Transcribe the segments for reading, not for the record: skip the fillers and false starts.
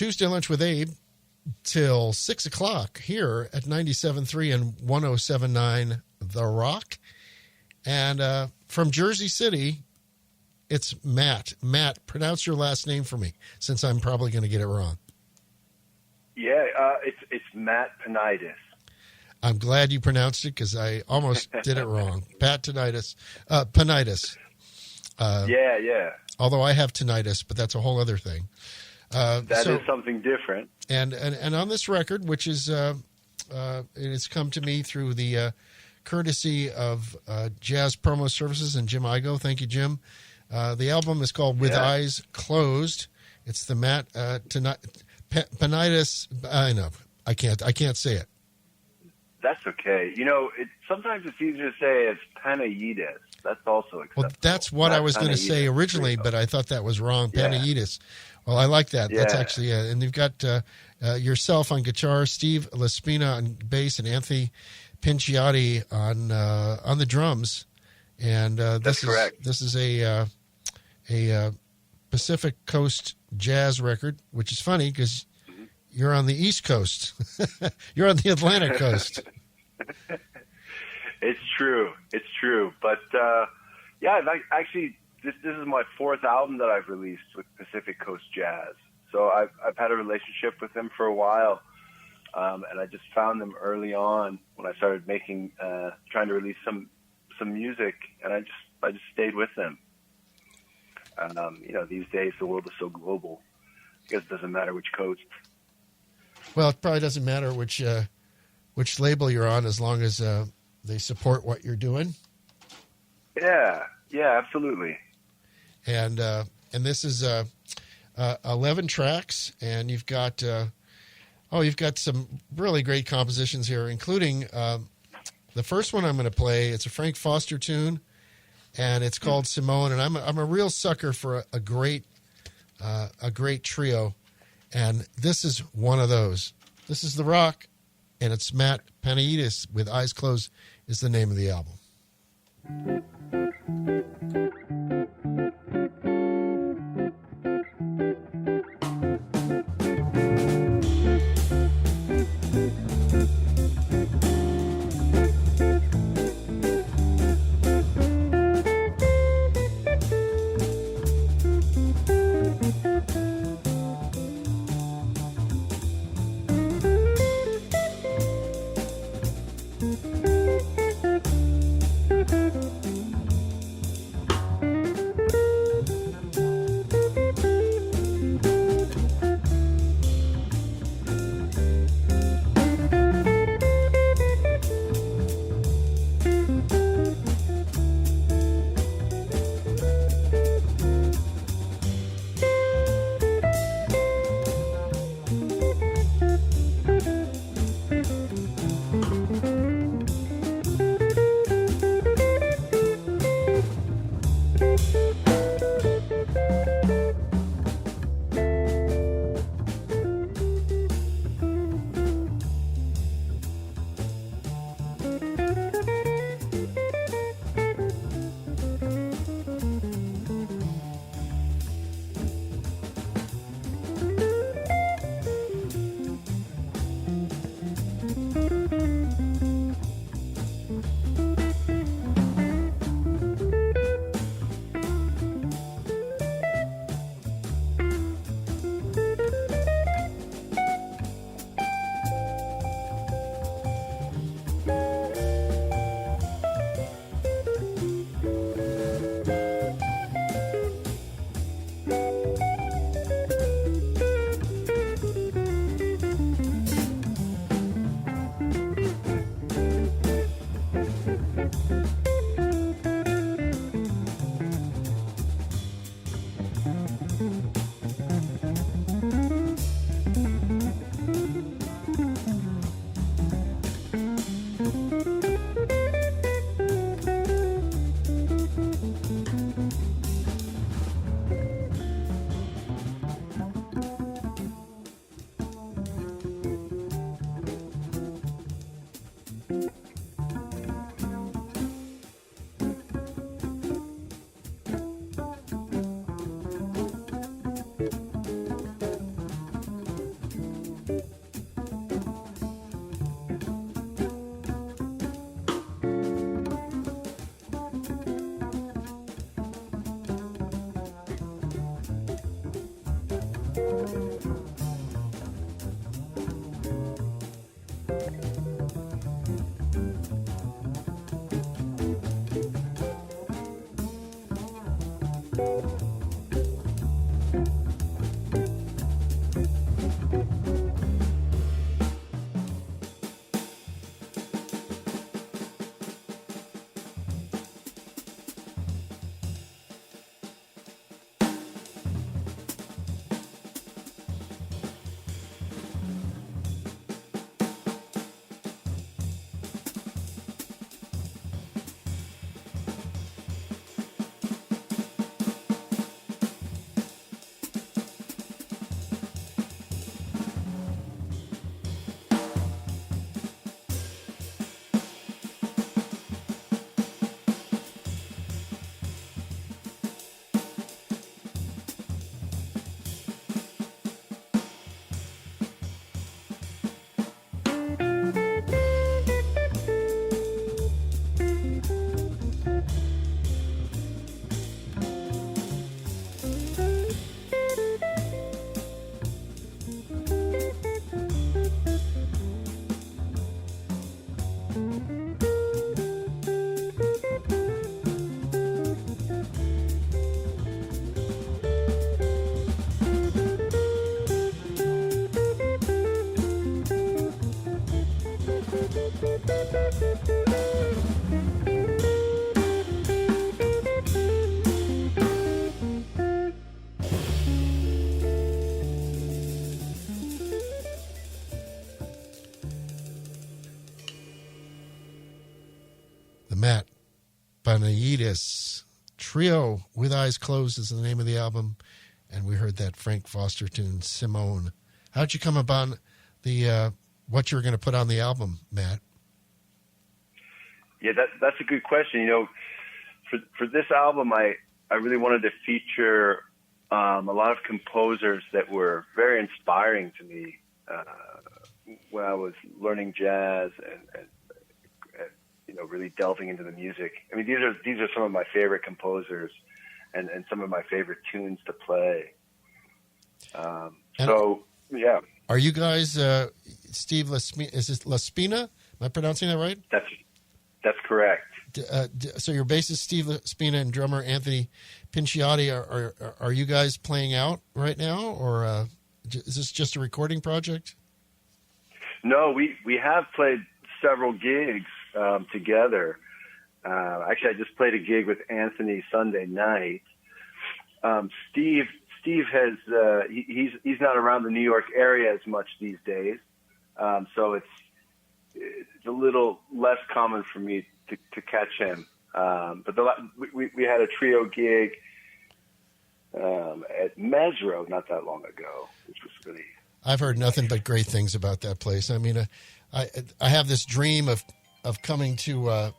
Tuesday Lunch with Abe till 6 o'clock here at 97.3 and 107.9 The Rock. And from Jersey City, it's Matt. Matt, pronounce your last name for me, since I'm probably going to get it wrong. Yeah, it's Matt Panayides. I'm glad you pronounced it because I almost did it wrong. Panayides. Yeah. Although I have tinnitus, but that's a whole other thing. That is something different. And on this record, which is it has come to me through the courtesy of Jazz Promo Services and Jim Igo. Thank you, Jim. The album is called With Eyes Closed. It's the Matt Panayides. I know I can't say it. That's okay. Sometimes it's easier to say it's Panayides. That's also acceptable. Well, that's what I was going to say originally, but I thought that was wrong. Panayides. Well, I like that. That's actually and you've got yourself on guitar, Steve Laspina on bass, and Anthony Pinciotti on the drums. And that's correct. This is a Pacific Coast jazz record, which is funny because you're on the East Coast. You're on the Atlantic Coast. It's true. But I've actually this is my fourth album that I've released with Pacific Coast Jazz. So I've had a relationship with them for a while, and I just found them early on when I started trying to release some music, and I just stayed with them. These days the world is so global. I guess it doesn't matter which coast. Well, it probably doesn't matter which label you're on as long as they support what you're doing. Yeah, absolutely. And this is 11 tracks, and you've got some really great compositions here, including the first one I'm going to play. It's a Frank Foster tune, and it's called Simone. And I'm a real sucker for a great trio, and this is one of those. This is The Rock, and it's Matt Panayides with Eyes Closed is the name of the album. Panayides. Trio with Eyes Closed is the name of the album. And we heard that Frank Foster tune, Simone. How'd you come upon the what you were going to put on the album, Matt? Yeah, that's a good question. You know, for this album, I really wanted to feature a lot of composers that were very inspiring to me when I was learning jazz and you know, really delving into the music. I mean, these are some of my favorite composers and some of my favorite tunes to play. So yeah. Are you guys Steve Laspina? Is this Laspina? Am I pronouncing that right? That's correct. So your bassist Steve Laspina and drummer Anthony Pinciotti, are you guys playing out right now, or is this just a recording project? No, we have played several gigs together. Actually, I just played a gig with Anthony Sunday night. Steve has he's not around the New York area as much these days, so it's a little less common for me to catch him. But we had a trio gig at Mesro not that long ago, which was really. I've heard nothing but great things about that place. I mean, I have this dream of coming to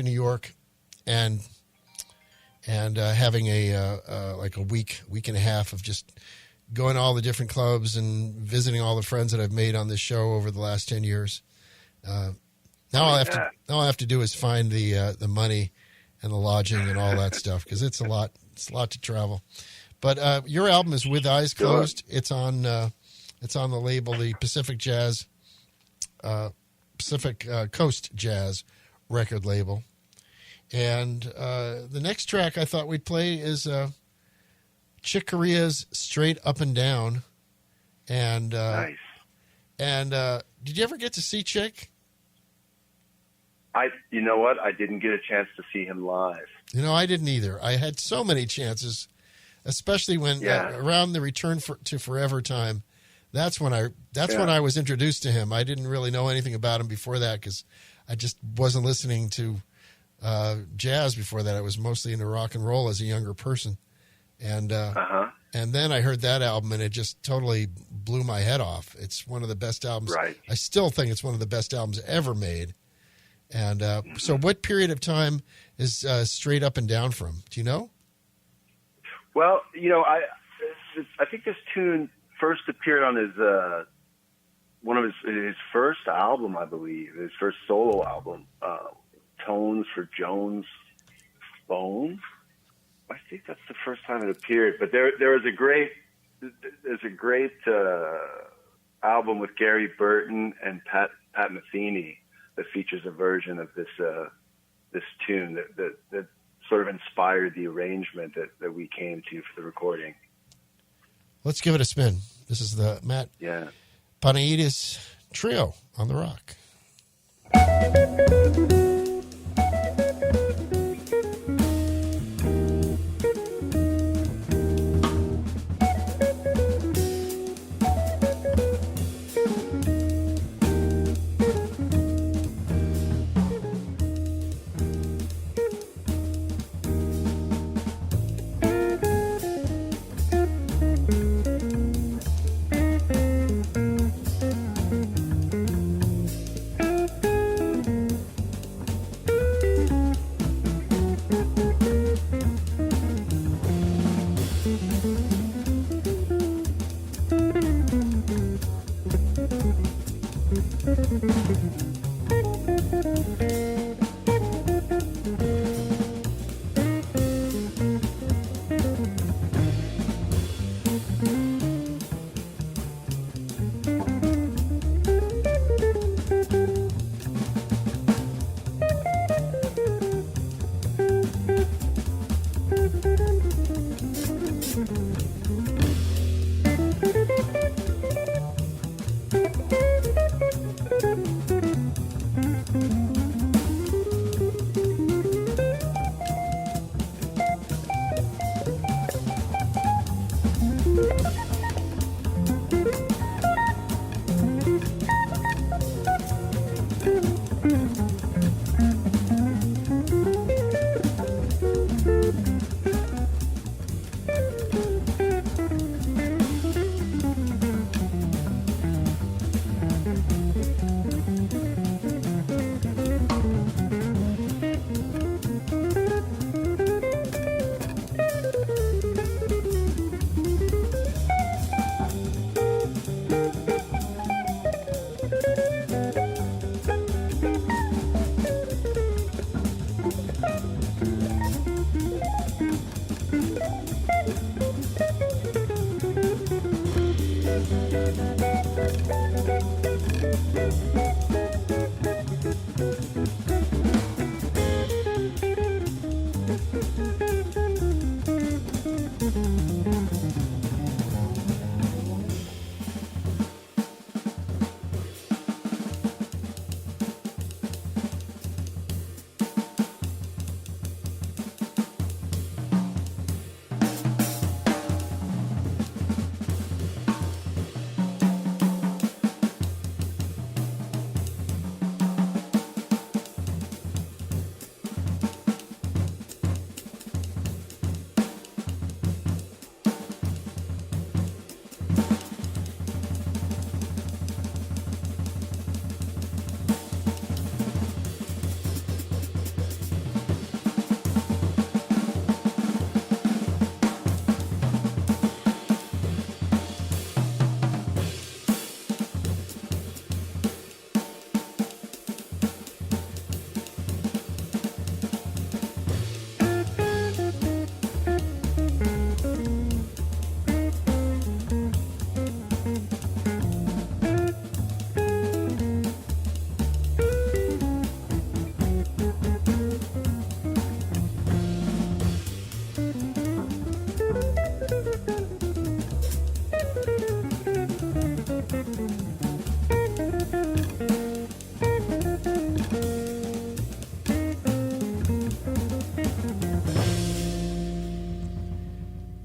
New York and having like a week and a half of just going to all the different clubs and visiting all the friends that I've made on this show over the last 10 years. All I have to do is find the money and the lodging and all that stuff, because it's a lot to travel. But your album is With Eyes Closed. It's on the label, the Pacific Coast Jazz record label. And the next track I thought we'd play is Chick Corea's Straight Up and Down. And nice. And did you ever get to see Chick? You know what? I didn't get a chance to see him live. You know, I didn't either. I had so many chances, especially when around the Return to Forever time. That's when I was introduced to him. I didn't really know anything about him before that, because I just wasn't listening to jazz before that. I was mostly into rock and roll as a younger person, and then I heard that album, and it just totally blew my head off. It's one of the best albums. Right. I still think it's one of the best albums ever made. And so, what period of time is Straight Up and Down from? Do you know? Well, you know, I think this tune first appeared on his one of his first album, I believe, his first solo album, Tones for Jones Bone. I think that's the first time it appeared. But there's a great album with Gary Burton and Pat Metheny that features a version of this tune that sort of inspired the arrangement that we came to for the recording. Let's give it a spin. This is the Matt Panayides Trio on the Rock.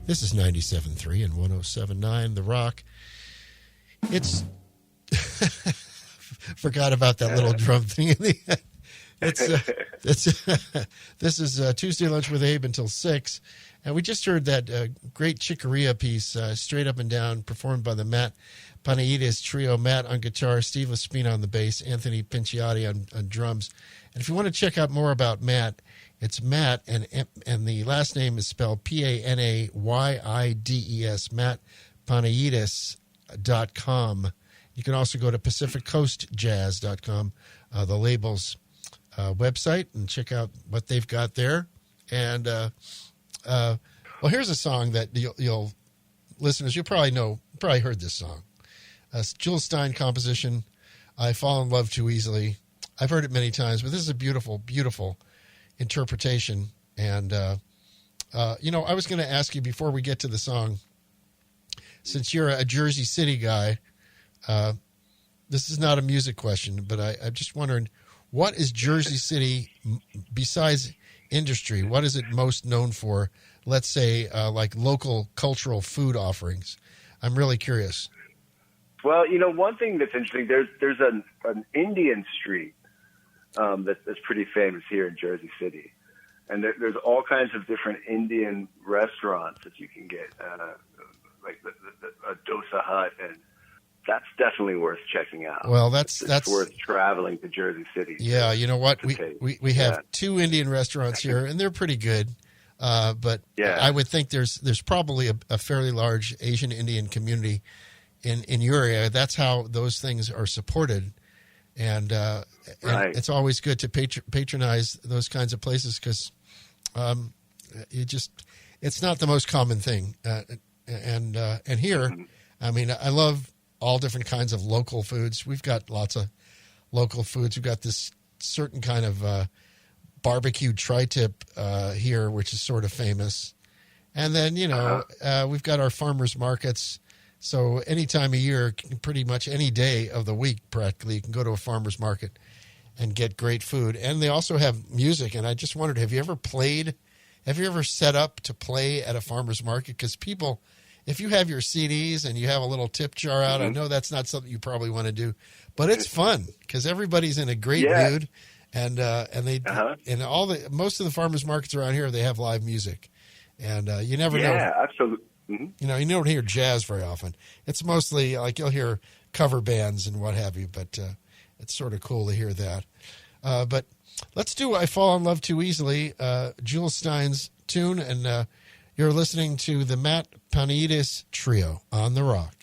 This is 97.3 and 107.9 The Rock. It's forgot about that little drum thing in the end. This is Tuesday Lunch with Abe until 6. And we just heard that great Chicoria piece, straight up and down, performed by the Matt Panayides trio. Matt on guitar, Steve Laspina on the bass, Anthony Pinciati on drums. And if you want to check out more about Matt, it's Matt, and the last name is spelled Panayyides, mattpanayides.com. You can also go to pacificcoastjazz.com, the label's website, and check out what they've got there. And, well, here's a song that you'll listeners, you'll probably heard this song. Jules Stein composition, I Fall in Love Too Easily. I've heard it many times, but this is a beautiful, beautiful interpretation. And, I was going to ask you before we get to the song, since you're a Jersey City guy, this is not a music question, but I'm just wondering, what is Jersey City, besides industry, what is it most known for? Let's say like local cultural food offerings. I'm really curious. Well, one thing that's interesting, there's an Indian street that's pretty famous here in Jersey City. And there's all kinds of different Indian restaurants that you can get, like a dosa hut, and that's definitely worth checking out. Well, that's worth traveling to Jersey City. Yeah, you know what? We have two Indian restaurants here, and they're pretty good. But yeah. I would think there's probably a fairly large Asian Indian community in your area. That's how those things are supported. And it's always good to patronize those kinds of places because it's not the most common thing. And here, I mean, I love all different kinds of local foods. We've got lots of local foods. We've got this certain kind of barbecue tri-tip here, which is sort of famous. And then, we've got our farmers markets. So any time of year, pretty much any day of the week, practically, you can go to a farmer's market and get great food. And they also have music. And I just wondered, have you ever set up to play at a farmer's market? Because people, if you have your CDs and you have a little tip jar out, I know that's not something you probably want to do, but it's fun because everybody's in a great mood. And most of the farmers markets around here, they have live music. And you never know. Yeah, absolutely. Mm-hmm. You don't hear jazz very often. It's mostly like you'll hear cover bands and what have you, but it's sort of cool to hear that. But let's do I Fall in Love Too Easily, Jules Stein's tune, and you're listening to the Matt Panayides Trio on The Rock.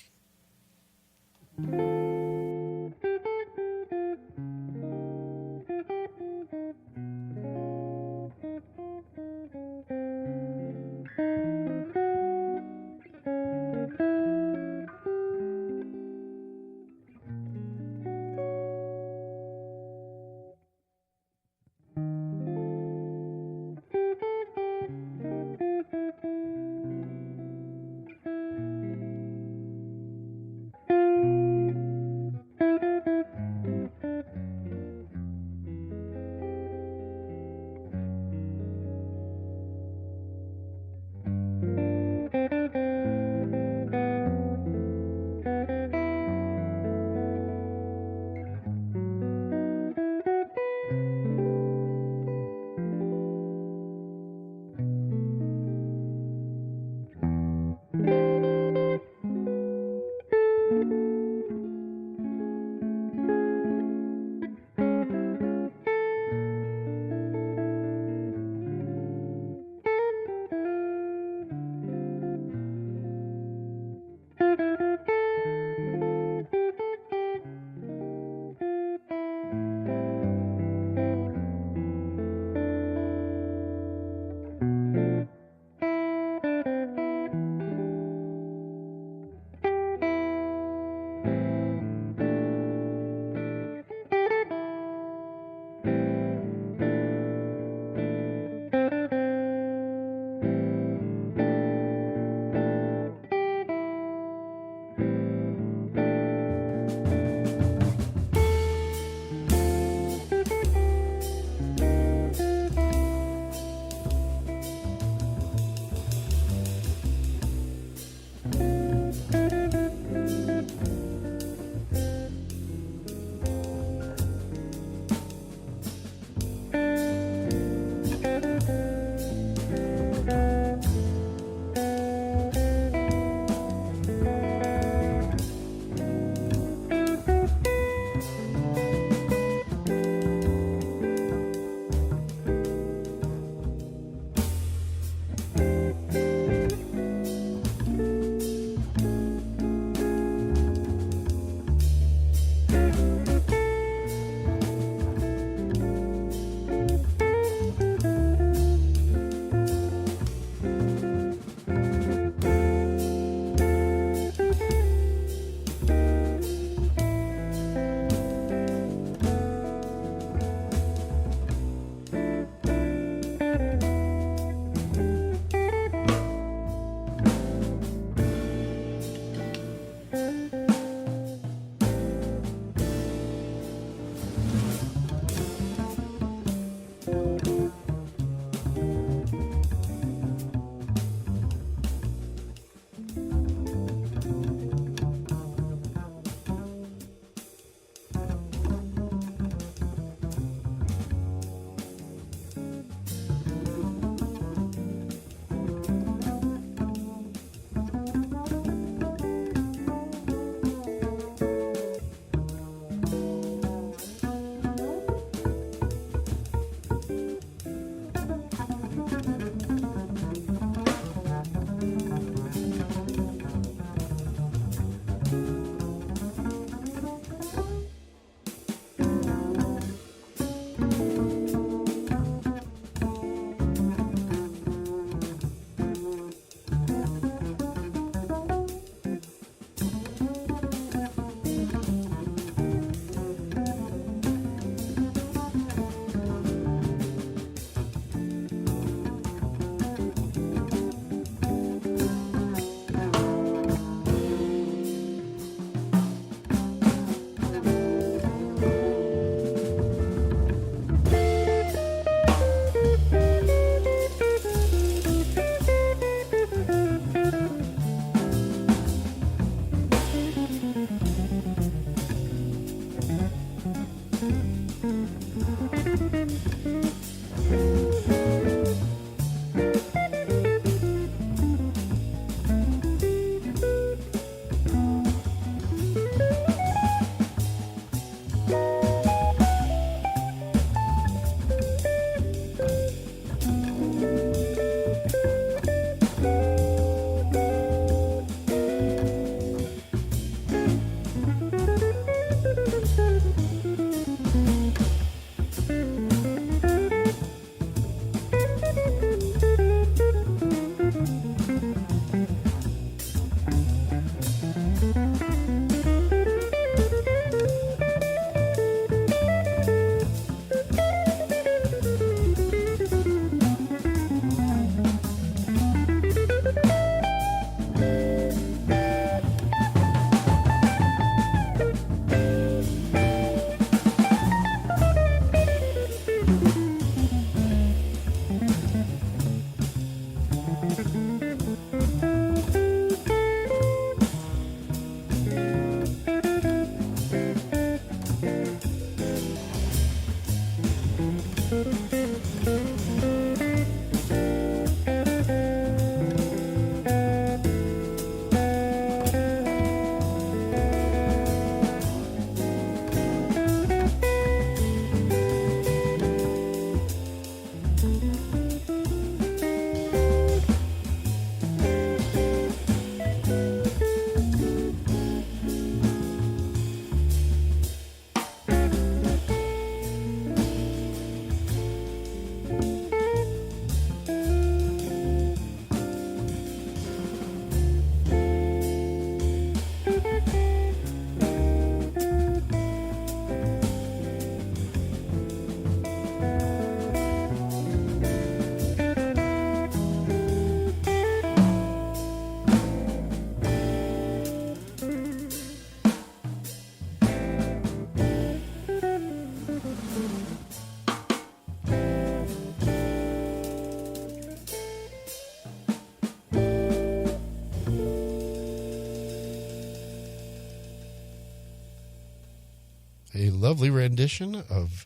a lovely rendition of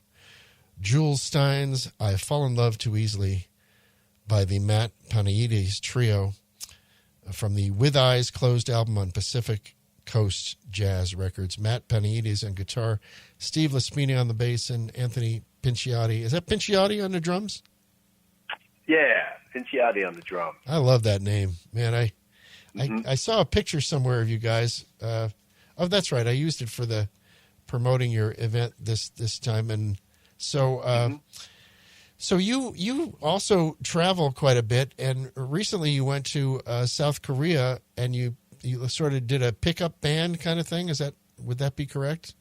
Jules Stein's I Fall in Love Too Easily by the Matt Panayides Trio from the With Eyes Closed album on Pacific Coast Jazz Records. Matt Panayides on guitar, Steve Laspini on the bass, and Anthony Pinciotti. Is that Pinciotti on the drums? Yeah, Pinciotti on the drum. I love that name, man. I saw a picture somewhere of you guys. Oh, that's right. I used it for the promoting your event this time, and so so you also travel quite a bit. And recently, you went to South Korea, and you sort of did a pickup band kind of thing. Would that be correct?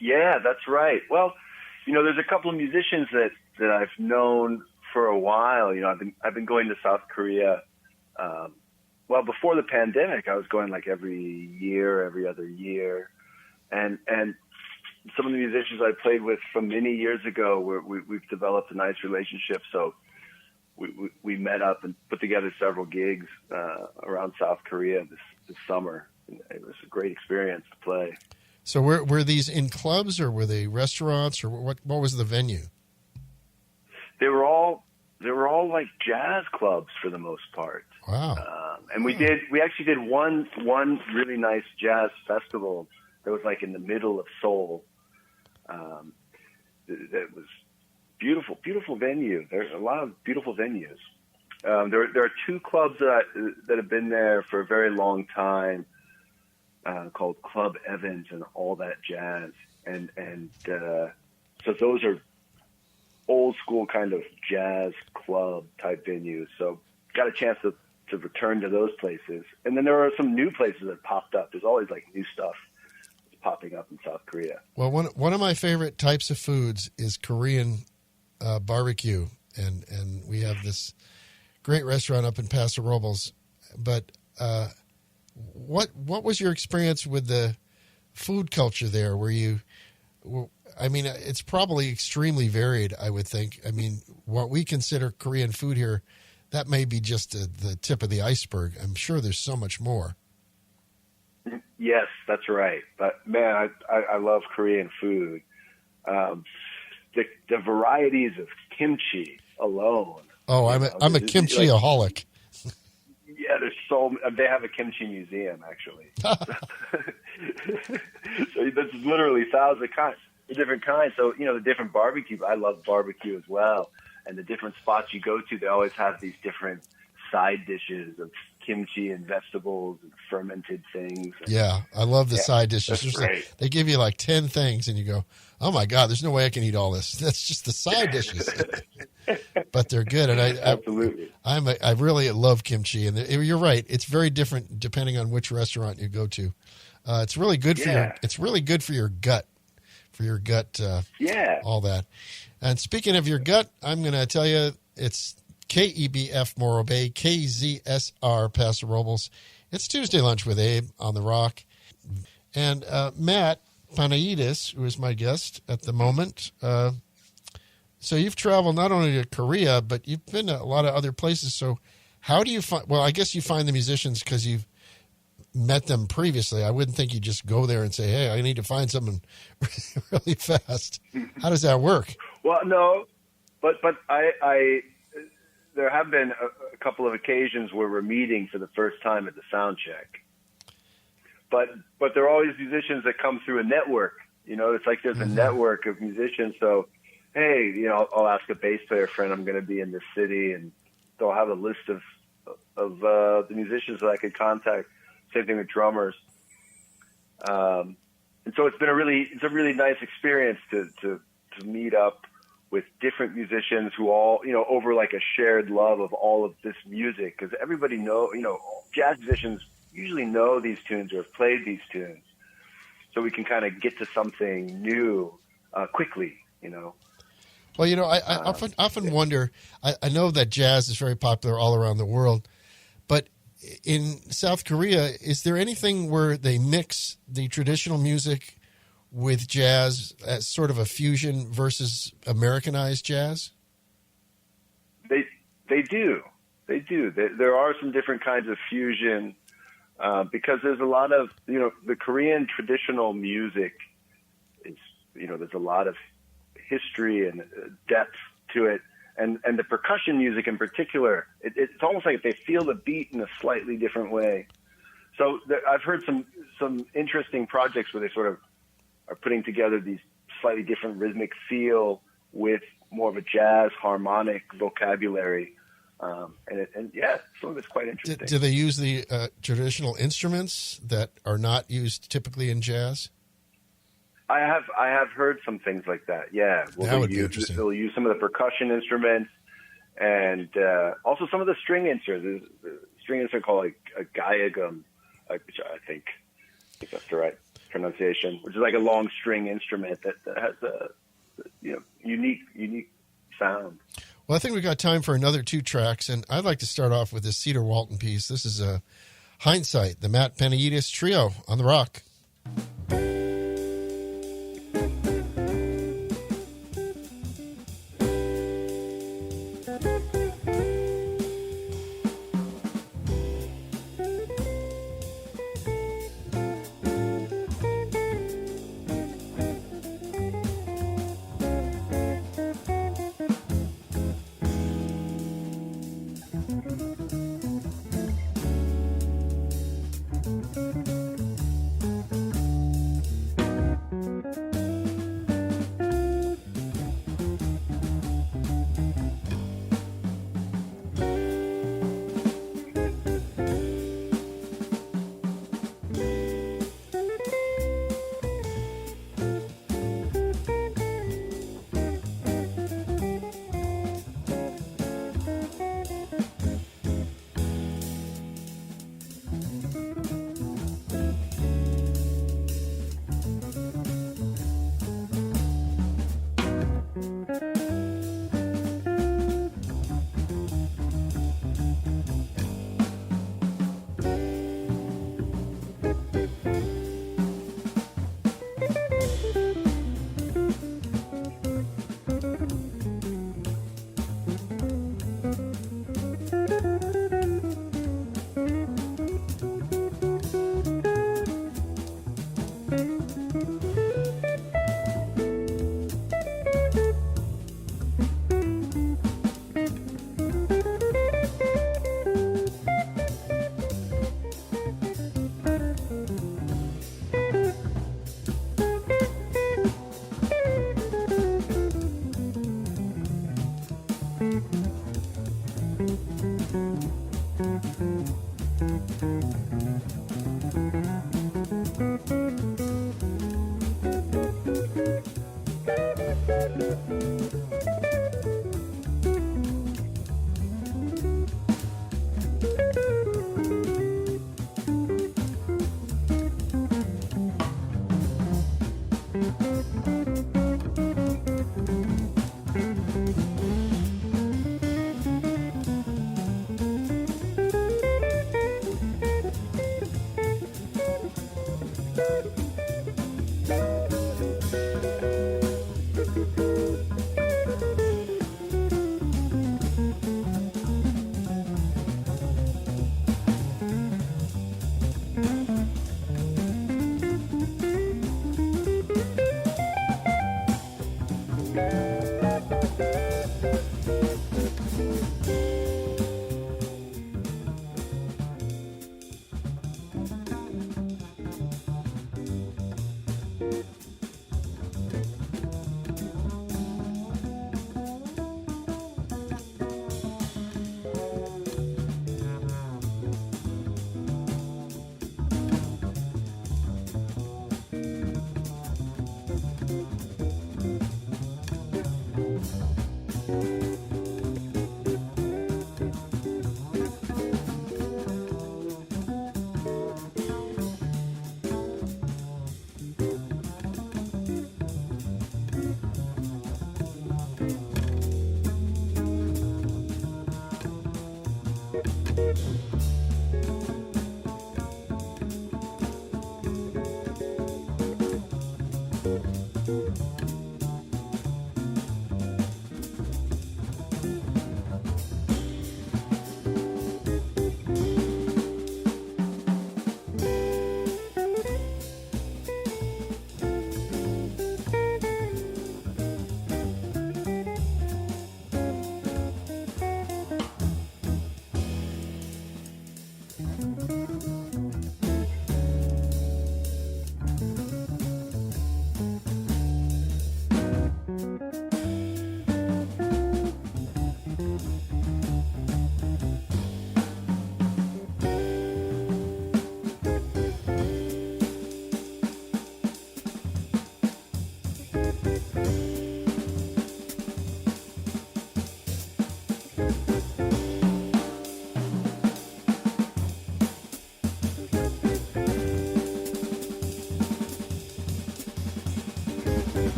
Yeah, that's right. Well, there's a couple of musicians that I've known for a while. I've been going to South Korea. Well, before the pandemic, I was going like every year, every other year. And some of the musicians I played with from many years ago, we've developed a nice relationship. So we met up and put together several gigs around South Korea this summer. And it was a great experience to play. So were these in clubs or were they restaurants, or what was the venue? They were all like jazz clubs for the most part. Wow. And we actually did one really nice jazz festival that was like in the middle of Seoul. That was beautiful, beautiful venue. There's a lot of beautiful venues. There are two clubs that have been there for a very long time, called Club Evans and All That Jazz. And so those are old school kind of jazz club type venues. So got a chance to return to those places. And then there are some new places that popped up. There's always like new stuff popping up in South Korea. Well, one of my favorite types of foods is Korean barbecue. And we have this great restaurant up in Paso Robles. But what was your experience with the food culture there? It's probably extremely varied, I would think. I mean, what we consider Korean food here, that may be just the tip of the iceberg. I'm sure there's so much more. Yes, that's right. But, man, I love Korean food. The varieties of kimchi alone. Oh, I'm a kimchi-aholic. Yeah, they have a kimchi museum, actually. So there's literally thousands of different kinds. So, the different barbecue, I love barbecue as well. And the different spots you go to, they always have these different side dishes of kimchi and vegetables and fermented things. Yeah, I love the side dishes. That's great. They give you like 10 things, and you go, oh, my God, there's no way I can eat all this. That's just the side dishes. But they're good. And Absolutely. I really love kimchi. And you're right. It's very different depending on which restaurant you go to. It's really good for your gut. All that. And speaking of your gut, I'm going to tell you it's KEBF Morro Bay, KZSR Paso Robles. It's Tuesday Lunch with Abe on the Rock. And Matt Panayides, who is my guest at the moment. So you've traveled not only to Korea, but you've been to a lot of other places. So how do you find, well, I guess you find the musicians because you've met them previously. I wouldn't think you just go there and say, hey, I need to find someone really fast. How does that work? Well, no, but there have been a couple of occasions where we're meeting for the first time at the sound check. But there are always musicians that come through a network. It's like there's a network of musicians. So, hey, I'll ask a bass player friend, I'm going to be in this city, and they'll have a list of the musicians that I could contact. Same thing with drummers. And so it's a really nice experience to meet up with different musicians who all, over like a shared love of all of this music. Because everybody jazz musicians usually know these tunes or have played these tunes. So we can kind of get to something new quickly, Well, I often wonder, I know that jazz is very popular all around the world, but in South Korea, is there anything where they mix the traditional music with jazz as sort of a fusion versus Americanized jazz? They do. There are some different kinds of fusion because there's a lot of, the Korean traditional music is, there's a lot of history and depth to it. And the percussion music in particular, it's almost like they feel the beat in a slightly different way. So I've heard some interesting projects where they sort of are putting together these slightly different rhythmic feel with more of a jazz harmonic vocabulary. And some of it's quite interesting. Do they use the traditional instruments that are not used typically in jazz? I have heard some things like that. Yeah, that would be interesting. They'll use some of the percussion instruments and also some of the string instruments. The string instrument called a gayagum, which I think if that's the right pronunciation, which is like a long string instrument that has a unique sound. Well, I think we've got time for another 2 tracks, and I'd like to start off with this Cedar Walton piece. This is Hindsight, the Matt Panayides Trio on the Rock.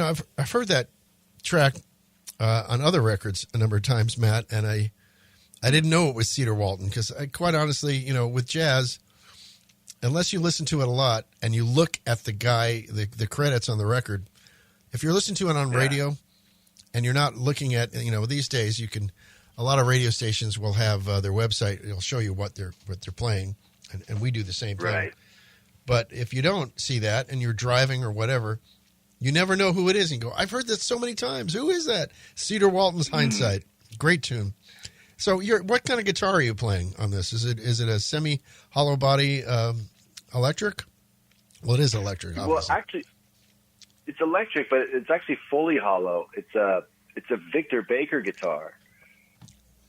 I've heard that track on other records a number of times, Matt, and I didn't know it was Cedar Walton because quite honestly, with jazz, unless you listen to it a lot and you look at the guy, the credits on the record, if you're listening to it on radio and you're not looking at, these days a lot of radio stations will have their website. It'll show you what they're playing, and we do the same thing. Right. But if you don't see that and you're driving or whatever, you never know who it is. And you go, I've heard that so many times. Who is that? Cedar Walton's Hindsight. Great tune. So what kind of guitar are you playing on this? Is it a semi-hollow body electric? Well, it is electric, obviously. Well, actually, it's electric, but it's actually fully hollow. It's a Victor Baker guitar.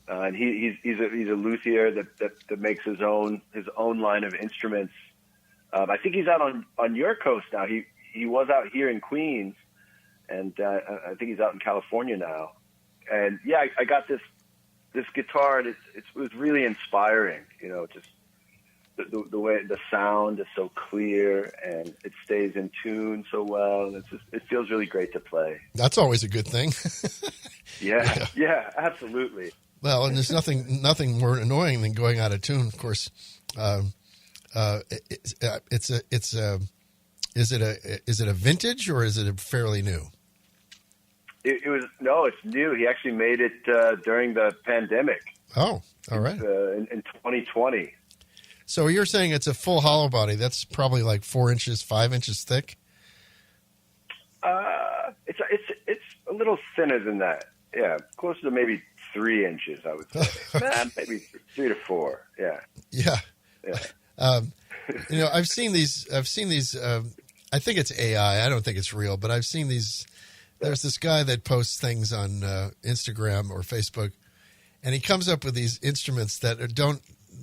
And he's a luthier that makes his own line of instruments. I think he's out on your coast now. He was out here in Queens, and I think he's out in California now. And yeah, I got this guitar, and it was really inspiring. Just the way the sound is so clear and it stays in tune so well. It feels really great to play. That's always a good thing. Yeah, absolutely. Well, and there's nothing more annoying than going out of tune. Of course, is it a vintage or is it fairly new? It's new. He actually made it during the pandemic. Oh, all right. In 2020. So you're saying it's a full hollow body. That's probably like 4 inches, 5 inches thick. It's a little thinner than that. Yeah, closer to maybe 3 inches, I would say. Maybe 3 to 4. Yeah. Yeah. I've seen these. I think it's AI. I don't think it's real, but I've seen these. There's this guy that posts things on Instagram or Facebook, and he comes up with these instruments that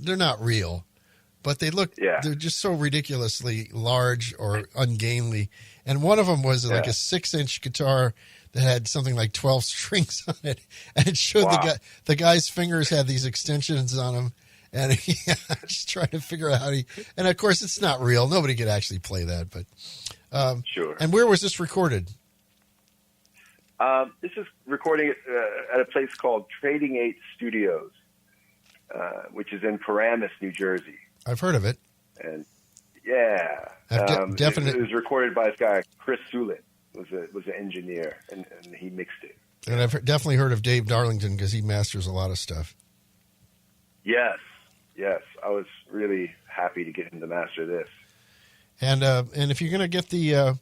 they're not real, but they look. Yeah. They're just so ridiculously large or ungainly. And one of them was like a 6-inch guitar that had something like 12 strings on it, and it showed the guy's fingers had these extensions on them. And I'm just trying to figure out and of course it's not real. Nobody could actually play that, but sure. And where was this recorded? This is recording at a place called Trading 8 Studios, which is in Paramus, New Jersey. I've heard of it. And yeah, definitely. It was recorded by this guy, Chris Sulin, was an engineer, and he mixed it. And I've definitely heard of Dave Darlington because he masters a lot of stuff. Yes, I was really happy to get him to master this. And if you're going to get the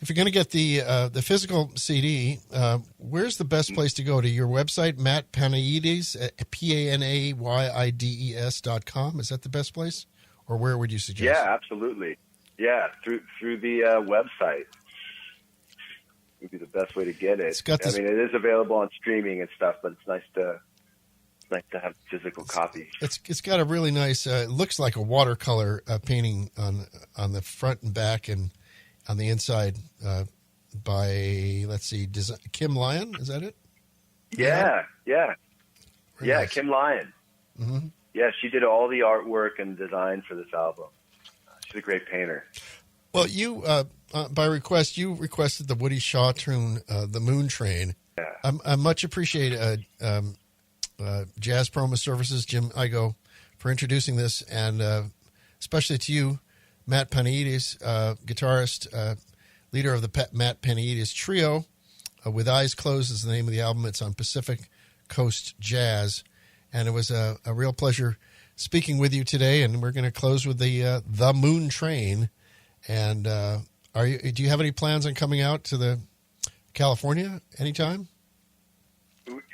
the physical CD, where's the best place to go? To your website, Matt Panayides, PANAYIDES.com. Is that the best place, or where would you suggest? Yeah, absolutely. Yeah, through the website would be the best way to get it. It is available on streaming and stuff, but it's nice to have physical copy. It's got a really nice. It looks like a watercolor painting on the front and back and on the inside by Kim Lyon. Is that it? Yeah. Nice. Kim Lyon. Mm-hmm. Yeah, she did all the artwork and design for this album. She's a great painter. Well, you by request you requested the Woody Shaw tune, "The Moon Train." Yeah. I much appreciate Jazz Promo Services, Jim Igo, for introducing this, and especially to you, Matt Panayides, guitarist, leader of the Matt Panayides Trio. With Eyes Closed is the name of the album. It's on Pacific Coast Jazz, and it was a real pleasure speaking with you today. And we're going to close with the Moon Train. And do you have any plans on coming out to the California anytime?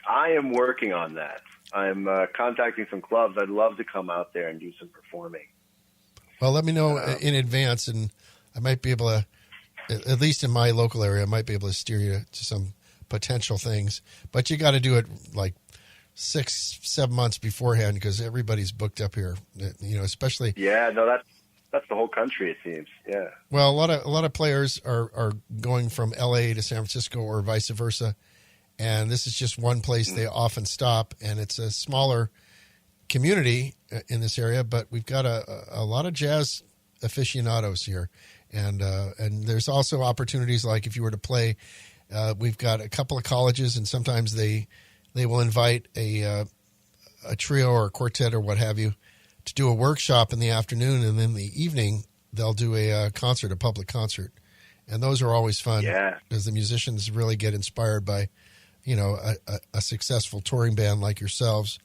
I am working on that. I'm contacting some clubs. I'd love to come out there and do some performing. Well, let me know in advance, and I might be able to, at least in my local area, I might be able to steer you to some potential things. But you got to do it like 6-7 months beforehand because everybody's booked up here. Especially. Yeah, no, that's the whole country, it seems. Yeah. Well, a lot of players are going from L.A. to San Francisco or vice versa. And this is just one place they often stop, and it's a smaller community in this area. But we've got a lot of jazz aficionados here, and there's also opportunities like if you were to play. We've got a couple of colleges, and sometimes they will invite a trio or a quartet or what have you to do a workshop in the afternoon, and then the evening they'll do a concert, a public concert, and those are always fun because the musicians really get inspired by, a successful touring band like yourselves.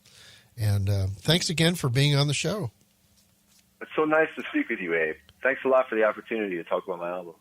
And thanks again for being on the show. It's so nice to speak with you, Abe. Thanks a lot for the opportunity to talk about my album.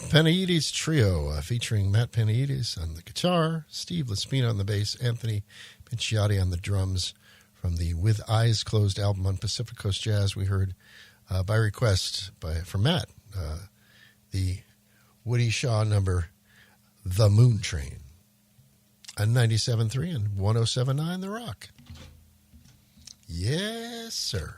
Panayides Trio, featuring Matt Panayides on the guitar, Steve Laspina on the bass, Anthony Pinciotti on the drums, from the With Eyes Closed album on Pacific Coast Jazz. We heard, by request from Matt, the Woody Shaw number, The Moon Train, on 97.3 and 107.9 The Rock. Yes, sir.